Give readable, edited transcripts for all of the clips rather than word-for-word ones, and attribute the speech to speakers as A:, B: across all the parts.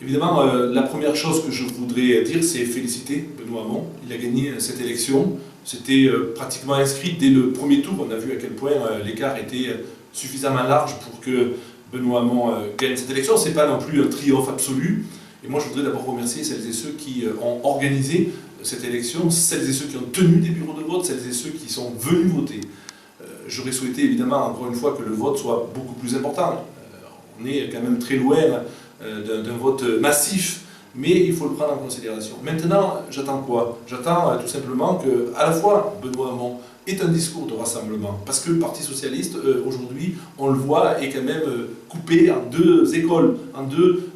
A: Évidemment, la première chose que je voudrais dire, c'est féliciter Benoît Hamon. Il a gagné cette élection. C'était pratiquement inscrit dès le premier tour. On a vu à quel point l'écart était suffisamment large pour que Benoît Hamon gagne cette élection. Ce n'est pas non plus un triomphe absolu. Et moi, je voudrais d'abord remercier celles et ceux qui ont organisé cette élection, celles et ceux qui ont tenu des bureaux de vote, celles et ceux qui sont venus voter. J'aurais souhaité évidemment, encore une fois, que le vote soit beaucoup plus important. On est quand même très loin d'un vote massif, mais il faut le prendre en considération. Maintenant, j'attends quoi? J'attends tout simplement que, à la fois, Benoît Hamon ait un discours de rassemblement, parce que le Parti Socialiste, aujourd'hui, on le voit, est quand même coupé en deux écoles, en deux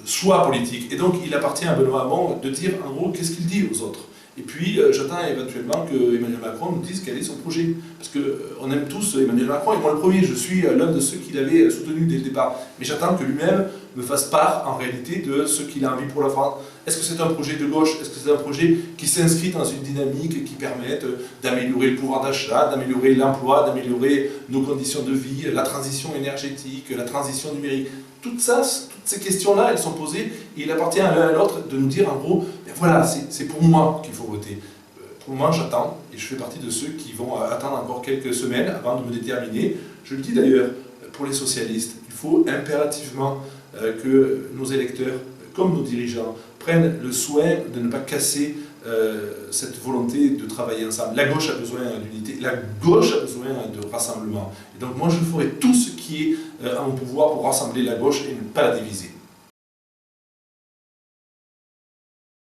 A: choix politiques. Et donc, il appartient à Benoît Hamon de dire, en gros, qu'est-ce qu'il dit aux autres. Et puis, j'attends éventuellement que Emmanuel Macron nous dise quel est son projet. Parce qu'on aime tous Emmanuel Macron, et moi le premier, je suis l'un de ceux qui l'avait soutenu dès le départ. Mais j'attends que lui-même me fasse part, en réalité, de ce qu'il a envie pour la France. Est-ce que c'est un projet de gauche? Est-ce que c'est un projet qui s'inscrit dans une dynamique qui permette d'améliorer le pouvoir d'achat, d'améliorer l'emploi, d'améliorer nos conditions de vie, la transition énergétique, la transition numérique? Toutes ces questions-là, elles sont posées, et il appartient à l'un à l'autre de nous dire, en gros, ben voilà, c'est pour moi qu'il faut voter. Pour le moment, j'attends, et je fais partie de ceux qui vont attendre encore quelques semaines avant de me déterminer. Je le dis d'ailleurs, pour les socialistes, il faut impérativement que nos électeurs, comme nos dirigeants, prennent le soin de ne pas casser cette volonté de travailler ensemble. La gauche a besoin d'unité, la gauche a besoin de rassemblement. Et donc moi, je ferai tout ce qui est à mon pouvoir pour rassembler la gauche et ne pas la diviser.